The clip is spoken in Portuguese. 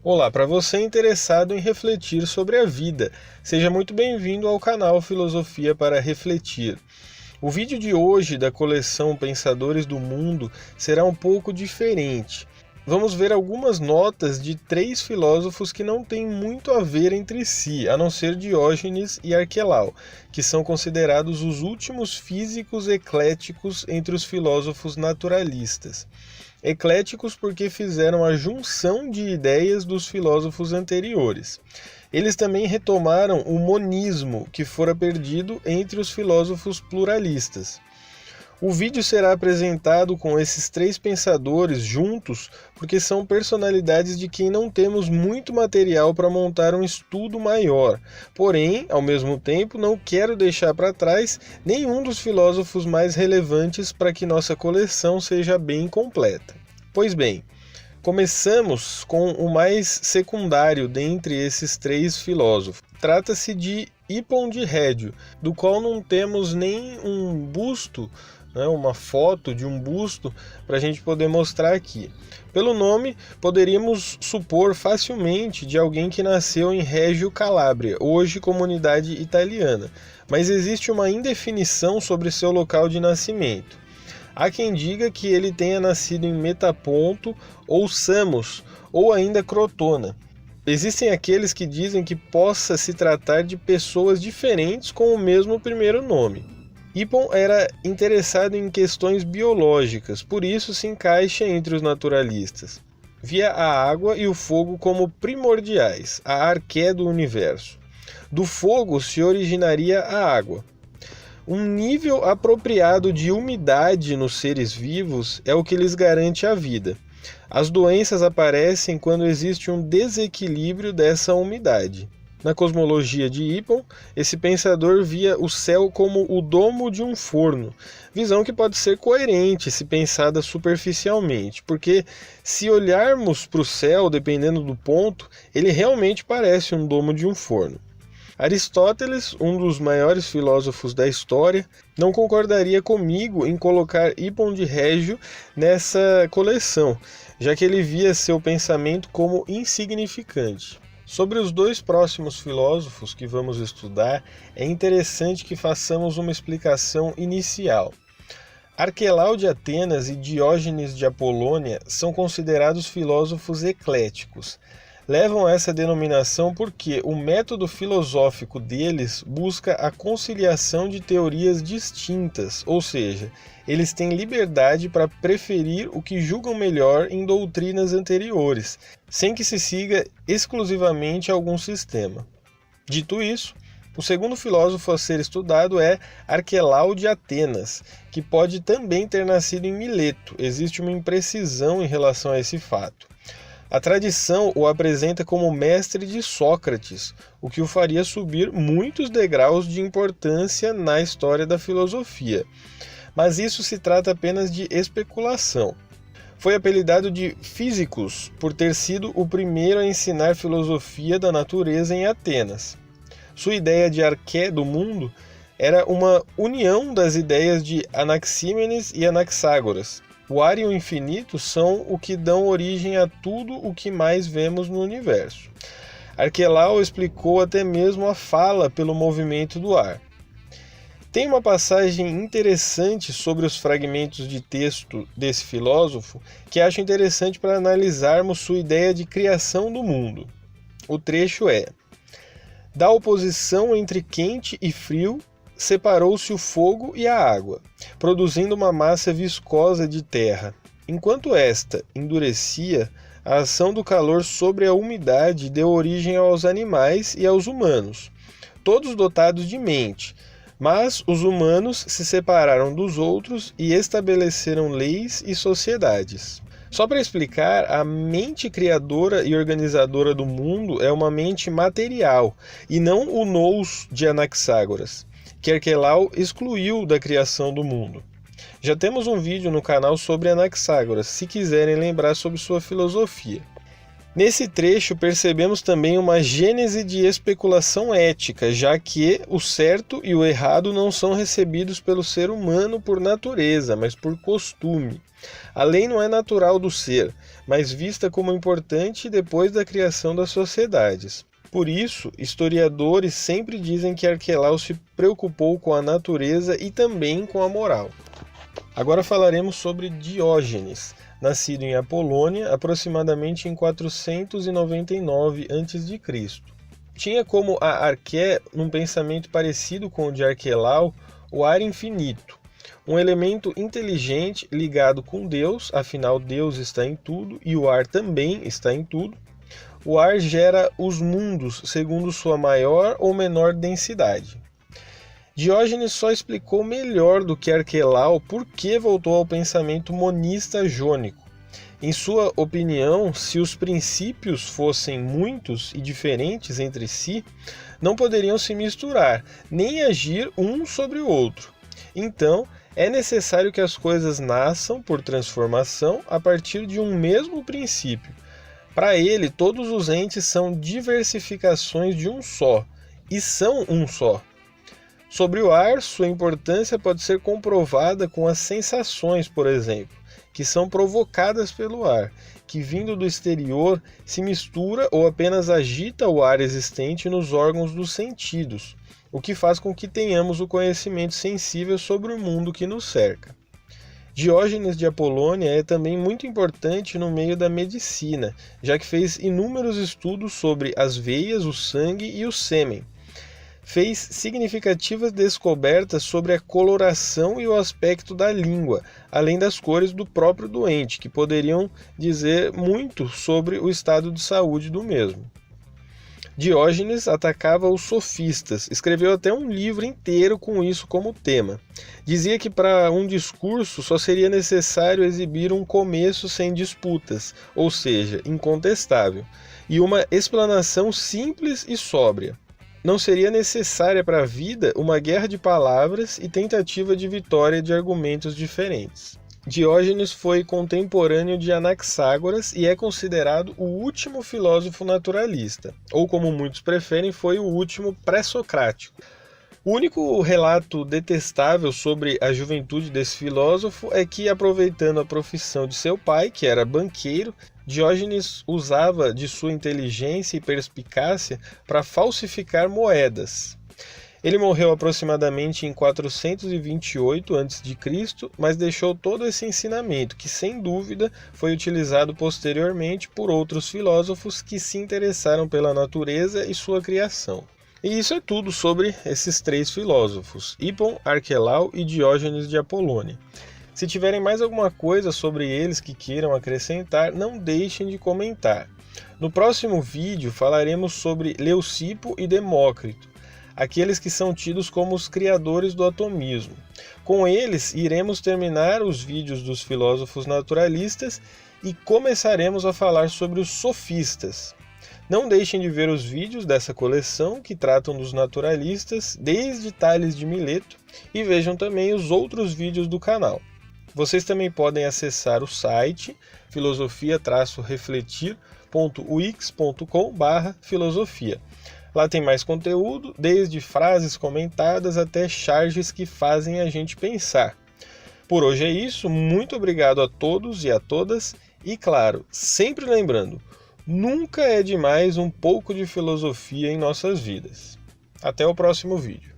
Olá, para você interessado em refletir sobre a vida, seja muito bem-vindo ao canal Filosofia para Refletir. O vídeo de hoje da coleção Pensadores do Mundo será um pouco diferente. Vamos ver algumas notas de três filósofos que não têm muito a ver entre si, a não ser Diógenes e Arquelau, que são considerados os últimos físicos ecléticos entre os filósofos naturalistas. Ecléticos porque fizeram a junção de ideias dos filósofos anteriores. Eles também retomaram o monismo, que fora perdido entre os filósofos pluralistas. O vídeo será apresentado com esses três pensadores juntos, porque são personalidades de quem não temos muito material para montar um estudo maior. Porém, ao mesmo tempo, não quero deixar para trás nenhum dos filósofos mais relevantes para que nossa coleção seja bem completa. Pois bem, começamos com o mais secundário dentre esses três filósofos. Trata-se de Hipon de Rédio, do qual não temos nem um busto, uma foto de um busto para a gente poder mostrar aqui. Pelo nome, poderíamos supor facilmente de alguém que nasceu em Reggio Calabria, hoje comunidade italiana, mas existe uma indefinição sobre seu local de nascimento. Há quem diga que ele tenha nascido em Metaponto ou Samos, ou ainda Crotona. Existem aqueles que dizem que possa se tratar de pessoas diferentes com o mesmo primeiro nome. Hipon era interessado em questões biológicas, por isso se encaixa entre os naturalistas. Via a água e o fogo como primordiais, a arqué do universo. Do fogo se originaria a água. Um nível apropriado de umidade nos seres vivos é o que lhes garante a vida. As doenças aparecem quando existe um desequilíbrio dessa umidade. Na cosmologia de Hipon, esse pensador via o céu como o domo de um forno, visão que pode ser coerente se pensada superficialmente, porque se olharmos para o céu, dependendo do ponto, ele realmente parece um domo de um forno. Aristóteles, um dos maiores filósofos da história, não concordaria comigo em colocar Hipon de Réggio nessa coleção, já que ele via seu pensamento como insignificante. Sobre os dois próximos filósofos que vamos estudar, é interessante que façamos uma explicação inicial. Arquelau de Atenas e Diógenes de Apolônia são considerados filósofos ecléticos. Levam essa denominação porque o método filosófico deles busca a conciliação de teorias distintas, ou seja, eles têm liberdade para preferir o que julgam melhor em doutrinas anteriores, sem que se siga exclusivamente algum sistema. Dito isso, o segundo filósofo a ser estudado é Arquelau de Atenas, que pode também ter nascido em Mileto. Existe uma imprecisão em relação a esse fato. A tradição o apresenta como mestre de Sócrates, o que o faria subir muitos degraus de importância na história da filosofia. Mas isso se trata apenas de especulação. Foi apelidado de Físicos por ter sido o primeiro a ensinar filosofia da natureza em Atenas. Sua ideia de arqué do mundo era uma união das ideias de Anaxímenes e Anaxágoras. O ar e o infinito são o que dão origem a tudo o que mais vemos no universo. Arquelau explicou até mesmo a fala pelo movimento do ar. Tem uma passagem interessante sobre os fragmentos de texto desse filósofo que acho interessante para analisarmos sua ideia de criação do mundo. O trecho é: da oposição entre quente e frio, separou-se o fogo e a água, produzindo uma massa viscosa de terra. Enquanto esta endurecia, a ação do calor sobre a umidade deu origem aos animais e aos humanos, todos dotados de mente, mas os humanos se separaram dos outros e estabeleceram leis e sociedades. Só para explicar, a mente criadora e organizadora do mundo é uma mente material, e não o nous de Anaxágoras, que Arquelau excluiu da criação do mundo. Já temos um vídeo no canal sobre Anaxágoras, se quiserem lembrar sobre sua filosofia. Nesse trecho percebemos também uma gênese de especulação ética, já que o certo e o errado não são recebidos pelo ser humano por natureza, mas por costume. A lei não é natural do ser, mas vista como importante depois da criação das sociedades. Por isso, historiadores sempre dizem que Arquelau se preocupou com a natureza e também com a moral. Agora falaremos sobre Diógenes, nascido em Apolônia aproximadamente em 499 a.C. Tinha como a Arqué, num pensamento parecido com o de Arquelau, o ar infinito, um elemento inteligente ligado com Deus, afinal Deus está em tudo e o ar também está em tudo. O ar gera os mundos segundo sua maior ou menor densidade. Diógenes só explicou melhor do que Arquelau por que voltou ao pensamento monista jônico. Em sua opinião, se os princípios fossem muitos e diferentes entre si, não poderiam se misturar, nem agir um sobre o outro. Então, é necessário que as coisas nasçam por transformação a partir de um mesmo princípio. Para ele, todos os entes são diversificações de um só, e são um só. Sobre o ar, sua importância pode ser comprovada com as sensações, por exemplo, que são provocadas pelo ar, que vindo do exterior se mistura ou apenas agita o ar existente nos órgãos dos sentidos, o que faz com que tenhamos o conhecimento sensível sobre o mundo que nos cerca. Diógenes de Apolônia é também muito importante no meio da medicina, já que fez inúmeros estudos sobre as veias, o sangue e o sêmen. Fez significativas descobertas sobre a coloração e o aspecto da língua, além das cores do próprio doente, que poderiam dizer muito sobre o estado de saúde do mesmo. Diógenes atacava os sofistas, escreveu até um livro inteiro com isso como tema. Dizia que para um discurso só seria necessário exibir um começo sem disputas, ou seja, incontestável, e uma explanação simples e sóbria. Não seria necessária para a vida uma guerra de palavras e tentativa de vitória de argumentos diferentes. Diógenes foi contemporâneo de Anaxágoras e é considerado o último filósofo naturalista, ou como muitos preferem, foi o último pré-socrático. O único relato detestável sobre a juventude desse filósofo é que, aproveitando a profissão de seu pai, que era banqueiro, Diógenes usava de sua inteligência e perspicácia para falsificar moedas. Ele morreu aproximadamente em 428 a.C., mas deixou todo esse ensinamento, que sem dúvida foi utilizado posteriormente por outros filósofos que se interessaram pela natureza e sua criação. E isso é tudo sobre esses três filósofos, Hipon, Arquelau e Diógenes de Apolônia. Se tiverem mais alguma coisa sobre eles que queiram acrescentar, não deixem de comentar. No próximo vídeo falaremos sobre Leucipo e Demócrito, aqueles que são tidos como os criadores do atomismo. Com eles, iremos terminar os vídeos dos filósofos naturalistas e começaremos a falar sobre os sofistas. Não deixem de ver os vídeos dessa coleção que tratam dos naturalistas, desde Tales de Mileto, e vejam também os outros vídeos do canal. Vocês também podem acessar o site filosofia-refletir.wix.com/filosofia. Lá tem mais conteúdo, desde frases comentadas até charges que fazem a gente pensar. Por hoje é isso, muito obrigado a todos e a todas, e claro, sempre lembrando, nunca é demais um pouco de filosofia em nossas vidas. Até o próximo vídeo.